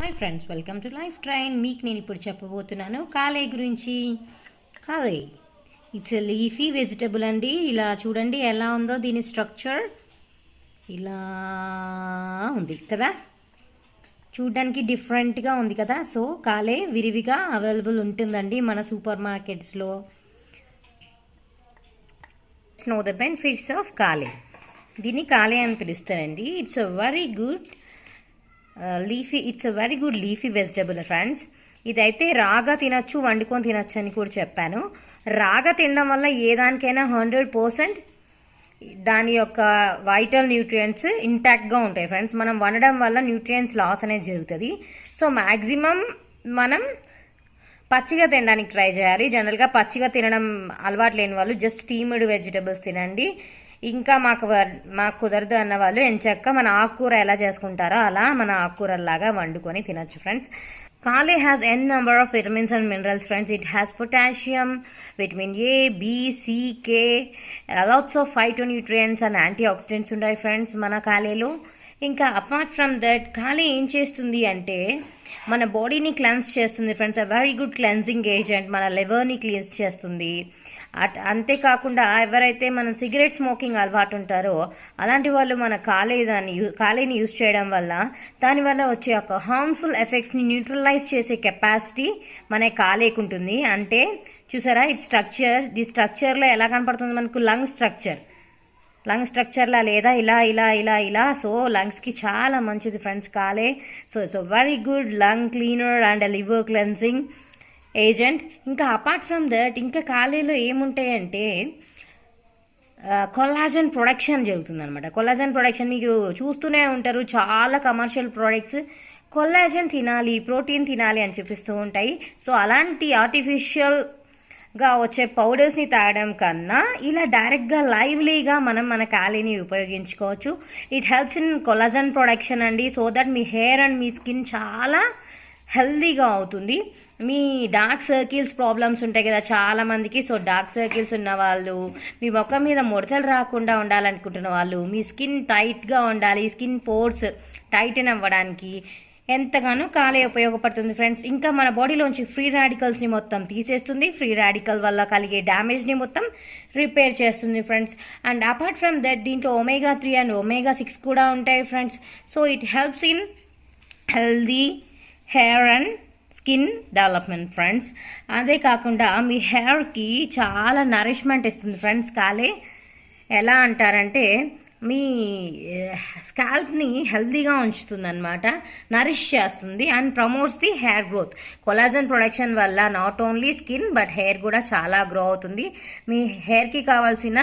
Hi friends, welcome to life train. మీకు నేను ఇప్పుడు చెప్పబోతున్నాను కాలే గురించి. కాలే ఇట్స్ ఎ లీఫీ వెజిటబుల్ అండి. ఇలా చూడండి ఎలా ఉందో దీని స్ట్రక్చర్. ఇలా ఉంది కదా, చూడడానికి డిఫరెంట్గా ఉంది కదా. సో కాలే విరివిగా అవైలబుల్ ఉంటుందండి మన సూపర్ మార్కెట్స్లో. నో ద బెనిఫిట్స్ ఆఫ్ కాలే. దీన్ని కాలే అని పిలుస్తారండి. It's a very good leafy vegetable friends. ఇదైతే రాగా తినచ్చు, వండుకొని తినచ్చు అని కూడా చెప్పాను. రాగా తినడం వల్ల ఏ దానికైనా 100% దాని యొక్క వైటల్ న్యూట్రియంట్స్ ఇంటాక్ట్గా ఉంటాయి ఫ్రెండ్స్. మనం వండడం వల్ల న్యూట్రియంట్స్ లాస్ అనేది జరుగుతుంది. సో మ్యాక్సిమం మనం పచ్చిగా తినడానికి ట్రై చేయాలి. జనరల్గా పచ్చిగా తినడం అలవాటు లేని వాళ్ళు జస్ట్ స్టీమ్డ్ వెజిటబుల్స్ తినండి. ఇంకా మాకు కుదరదు అన్న వాళ్ళు ఎంచక్క మన ఆకుకూర ఎలా చేసుకుంటారో అలా మన ఆకుకూరలాగా వండుకొని తినచ్చు friends. Kale has an number of vitamins and minerals friends. It has potassium, vitamin A, B, C, K, lots of phytonutrients and antioxidants ఉన్నాయి ఫ్రెండ్స్ మన కాలేలో. ఇంకా అపార్ట్ ఫ్రమ్ దట్ కాలే ఏం చేస్తుంది అంటే మన బాడీని క్లెన్స్ చేస్తుంది ఫ్రెండ్స్. అ వెరీ గుడ్ క్లెన్జింగ్ ఏజెంట్. మన లివర్ని క్లీన్స్ చేస్తుంది. అంతేకాకుండా ఎవరైతే మనం సిగరెట్ స్మోకింగ్ అలవాటు ఉంటారో అలాంటి వాళ్ళు మన కాలేని యూజ్ చేయడం వల్ల దానివల్ల వచ్చే ఒక హార్మ్ఫుల్ ఎఫెక్ట్స్ని న్యూట్రలైజ్ చేసే కెపాసిటీ మన కాలేకు ఉంటుంది. అంటే చూసారా ఈ స్ట్రక్చర్లో ఎలా కనపడుతుంది మనకు లంగ్ స్ట్రక్చర్లా లేదా ఇలా ఇలా ఇలా ఇలా. సో లంగ్స్కి చాలా మంచిది ఫ్రెండ్స్ కాలే. So it's very good lung cleaner and liver cleansing agent. ఇంకా అపార్ట్ ఫ్రమ్ దట్ ఇంకా కాలేలో ఏముంటాయంటే కొల్లాజన్ ప్రొడక్షన్ జరుగుతుంది అనమాట. కొల్లాజన్ ప్రొడక్షన్ మీకు చూస్తూనే ఉంటారు, చాలా కమర్షియల్ ప్రోడక్ట్స్ కొల్లాజన్ తినాలి, ప్రోటీన్ తినాలి అని చూపిస్తూ ఉంటాయి. సో అలాంటి ఆర్టిఫిషియల్గా వచ్చే పౌడర్స్ని తాగడం కన్నా ఇలా డైరెక్ట్గా లైవ్లీగా మనం మన కాలేని ఉపయోగించుకోవచ్చు. It helps in collagen production అండి. సో దట్ మీ హెయిర్ అండ్ మీ స్కిన్ చాలా హెల్దీగా అవుతుంది. మీ డార్క్ సర్కిల్స్ ప్రాబ్లమ్స్ ఉంటాయి కదా చాలామందికి. సో డార్క్ సర్కిల్స్ ఉన్న వాళ్ళు, మీ ముఖం మీద ముడతలు రాకుండా ఉండాలనుకుంటున్న వాళ్ళు, మీ స్కిన్ టైట్గా ఉండాలి, స్కిన్ పోర్స్ టైటన్ అవ్వడానికి ఎంతగానో కాలే ఉపయోగపడుతుంది ఫ్రెండ్స్. ఇంకా మన బాడీలోంచి ఫ్రీ రాడికల్స్ని మొత్తం తీసేస్తుంది. ఫ్రీ రాడికల్ వల్ల కలిగే డ్యామేజ్ని మొత్తం రిపేర్ చేస్తుంది friends. And apart from that దీంట్లో omega-3 అండ్ omega-6 కూడా ఉంటాయి friends. So it helps in healthy hair and skin development friends. అదే కాకుండా మీ హెయిర్కి చాలా నరిష్మెంట్ ఇస్తుంది ఫ్రెండ్స్ కాలే. ఎలా అంటారంటే మీ స్కాల్ప్ని హెల్దీగా ఉంచుతుంది అనమాట, నరిష్ చేస్తుంది and promotes the hair growth. Collagen production వల్ల not only skin but hair కూడా చాలా గ్రో అవుతుంది. మీ హెయిర్కి కావాల్సిన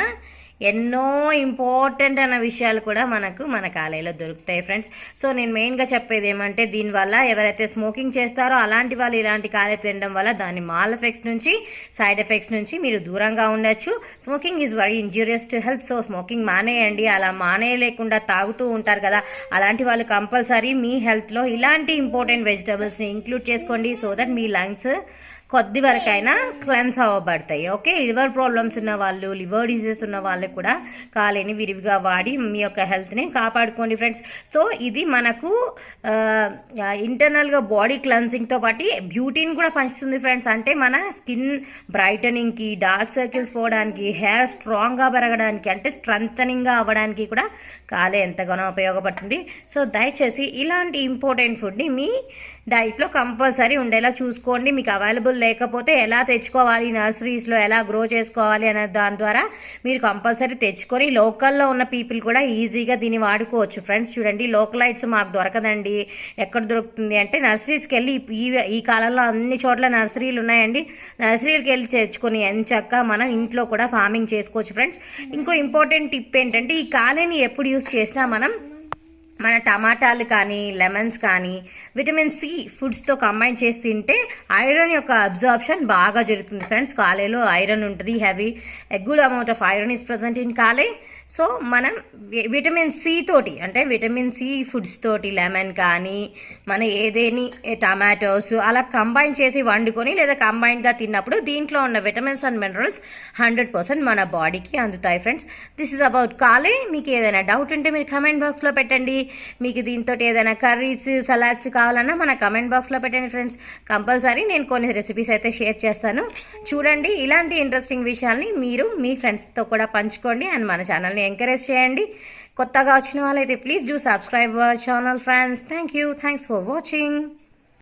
ఎన్నో ఇంపార్టెంట్ అన్న విషయాలు కూడా మన కాలేలో దొరుకుతాయి ఫ్రెండ్స్. సో నేను మెయిన్గా చెప్పేది ఏమంటే దీనివల్ల ఎవరైతే స్మోకింగ్ చేస్తారో అలాంటి వాళ్ళు ఇలాంటి కాలే తినడం వల్ల దాని మాల్ ఎఫెక్ట్స్ నుంచి, సైడ్ ఎఫెక్ట్స్ నుంచి మీరు దూరంగా ఉండొచ్చు. Smoking is very injurious to health. So smoking మానేయండి. అలా మానేయలేకుండా తాగుతూ ఉంటారు కదా, అలాంటి వాళ్ళు కంపల్సరీ మీ హెల్త్లో ఇలాంటి ఇంపార్టెంట్ వెజిటబుల్స్ని ఇంక్లూడ్ చేసుకోండి. సో దట్ మీ లంగ్స్ కొద్ది వరకైనా క్లెన్స్ అవ్వబడతాయి. ఓకే, లివర్ ప్రాబ్లమ్స్ ఉన్న వాళ్ళు, లివర్ డిజీజెస్ ఉన్న వాళ్ళు కూడా కాలేని విరివిగా వాడి మీ యొక్క హెల్త్ని కాపాడుకోండి ఫ్రెండ్స్. సో ఇది మనకు ఇంటర్నల్గా బాడీ క్లెన్సింగ్తో పాటు బ్యూటీని కూడా పంచుతుంది ఫ్రెండ్స్. అంటే మన స్కిన్ బ్రైటనింగ్కి, డార్క్ సర్కిల్స్ పోవడానికి, హెయిర్ స్ట్రాంగ్గా పెరగడానికి, అంటే స్ట్రెంథనింగ్గా అవ్వడానికి కూడా కాలే ఎంతగానో ఉపయోగపడుతుంది. సో దయచేసి ఇలాంటి ఇంపార్టెంట్ ఫుడ్ని మీ డైట్లో కంపల్సరీ ఉండేలా చూసుకోండి. మీకు అవైలబుల్ లేకపోతే ఎలా తెచ్చుకోవాలి, నర్సరీస్లో ఎలా గ్రో చేసుకోవాలి అనే దాని ద్వారా మీరు కంపల్సరీ తెచ్చుకొని లోకల్లో ఉన్న పీపుల్ కూడా ఈజీగా దీన్ని వాడుకోవచ్చు ఫ్రెండ్స్. చూడండి, లోకలైట్స్ మాకు దొరకదండి, ఎక్కడ దొరుకుతుంది అంటే నర్సరీస్కి వెళ్ళి ఈ కాలంలో అన్ని చోట్ల నర్సరీలు ఉన్నాయండి. నర్సరీకి వెళ్ళి తెచ్చుకొని ఎంచక్క మనం ఇంట్లో కూడా ఫార్మింగ్ చేసుకోవచ్చు ఫ్రెండ్స్. ఇంకో ఇంపార్టెంట్ టిప్ ఏంటంటే ఈ కాలేని ఎప్పుడు యూస్ చేసినా మనం మన టమాటాలు కానీ, లెమన్స్ కానీ విటమిన్ సి ఫుడ్స్తో కంబైన్ చేసి తింటే ఐరన్ యొక్క అబ్జార్ప్షన్ బాగా జరుగుతుంది ఫ్రెండ్స్. కాలేలో ఐరన్ ఉంటుంది, a good amount of iron is present in కాలే. సో మనం విటమిన్ సి తోటి, అంటే విటమిన్ సి ఫుడ్స్ తోటి, లెమన్ కానీ మన ఏదేని టమాటోస్ అలా కంబైన్ చేసి వండుకొని లేదా కంబైన్డ్గా తిన్నప్పుడు దీంట్లో ఉన్న విటమిన్స్ అండ్ మినరల్స్ 100% మన బాడీకి అందుతాయి ఫ్రెండ్స్. దిస్ ఇస్ అబౌట్ కాలే. మీకు ఏదైనా డౌట్ ఉంటే మీరు కమెంట్ బాక్స్లో పెట్టండి. మీకు దీంతో ఏదైనా కర్రీస్, సలాడ్స్ కావాలన్నా మన కమెంట్ బాక్స్లో పెట్టండి ఫ్రెండ్స్. కంపల్సరీ నేను కొన్ని రెసిపీస్ అయితే షేర్ చేస్తాను. చూడండి, ఇలాంటి ఇంట్రెస్టింగ్ విషయాల్ని మీరు మీ ఫ్రెండ్స్తో కూడా పంచుకోండి అండ్ మన ఛానల్ని ఎంకరేజ్ చేయండి. కొత్తగా వచ్చిన వాళ్ళైతే please do subscribe our channel friends. Thank you. Thanks for watching.